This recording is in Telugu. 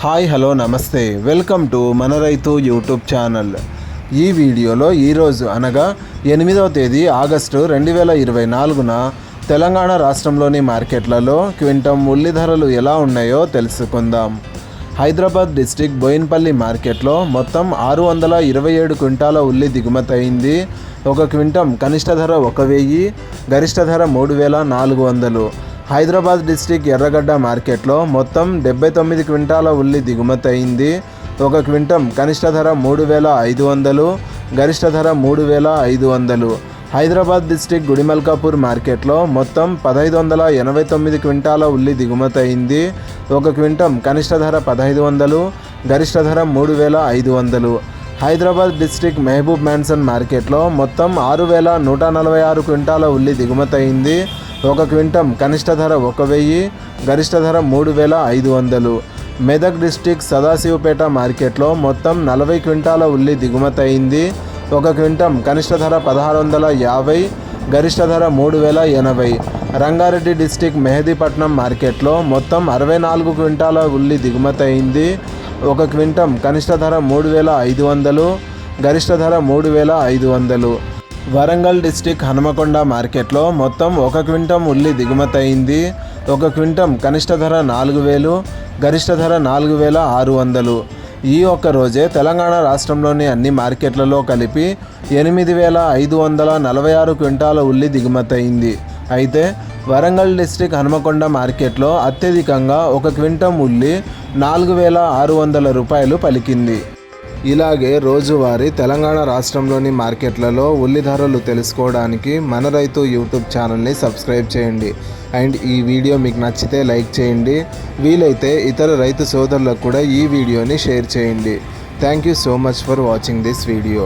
హాయ్ హలో నమస్తే, వెల్కమ్ టు మన రైతు యూట్యూబ్ ఛానల్. ఈ వీడియోలో ఈరోజు అనగా 8వ తేదీ ఆగస్టు 2024న తెలంగాణ రాష్ట్రంలోని మార్కెట్లలో క్వింటం ఉల్లి ధరలు ఎలా ఉన్నాయో తెలుసుకుందాం. హైదరాబాద్ డిస్టిక్ బోయిన్పల్లి మార్కెట్లో మొత్తం 627 క్వింటాల ఉల్లి దిగుమతి అయింది. ఒక క్వింటం కనిష్ట ధర 1000, గరిష్ట ధర 3400. హైదరాబాద్ డిస్టిక్ ఎర్రగడ్డ మార్కెట్లో మొత్తం 79 క్వింటాల ఉల్లి దిగుమతి అయింది. ఒక క్వింటం కనిష్ట ధర 3500, గరిష్ట ధర 3500. హైదరాబాద్ డిస్టిక్ గుడిమల్కాపూర్ మార్కెట్లో మొత్తం 1589 క్వింటాల ఉల్లి దిగుమతి అయింది. ఒక క్వింటం కనిష్ట ధర 1500, గరిష్ట ధర 3500. హైదరాబాద్ డిస్టిక్ మహబూబ్ మ్యాన్సన్ మార్కెట్లో మొత్తం 6146 క్వింటాల ఉల్లి దిగుమతి అయింది. ఒక క్వింటం కనిష్ట ధర 1000, గరిష్ట ధర 3500. మెదక్ డిస్టిక్ సదాశివపేట మార్కెట్లో మొత్తం 40 క్వింటాల ఉల్లి దిగుమతి అయింది. ఒక క్వింటం కనిష్ట ధర 1650, గరిష్ట ధర 3080. రంగారెడ్డి డిస్టిక్ మెహదీపట్నం మార్కెట్లో మొత్తం 64 క్వింటాల ఉల్లి దిగుమతి అయింది. ఒక క్వింటం కనిష్ట ధర 3500, గరిష్ట ధర 3500. వరంగల్ డిస్టిక్ హనుమకొండ మార్కెట్లో మొత్తం 1 క్వింటం ఉల్లి దిగుమతి అయింది. ఒక క్వింటం కనిష్ట ధర 4000, గరిష్ట ధర 4600. ఈ ఒక్క రోజే తెలంగాణ రాష్ట్రంలోని అన్ని మార్కెట్లలో కలిపి 8546 క్వింటాల ఉల్లి దిగుమతి అయింది. అయితే వరంగల్ డిస్టిక్ హనుమకొండ మార్కెట్లో అత్యధికంగా 1 క్వింటం ఉల్లి 4600 రూపాయలు పలికింది. ఇలాగే రోజువారీ తెలంగాణ రాష్ట్రంలోని మార్కెట్లలో ఉల్లి ధరలు తెలుసుకోవడానికి మన రైతు యూట్యూబ్ ఛానల్ని సబ్స్క్రైబ్ చేయండి. అండ్ ఈ వీడియో మీకు నచ్చితే లైక్ చేయండి. వీలైతే ఇతర రైతు సోదరులకు కూడా ఈ వీడియోని షేర్ చేయండి. Thank you so much for watching this video.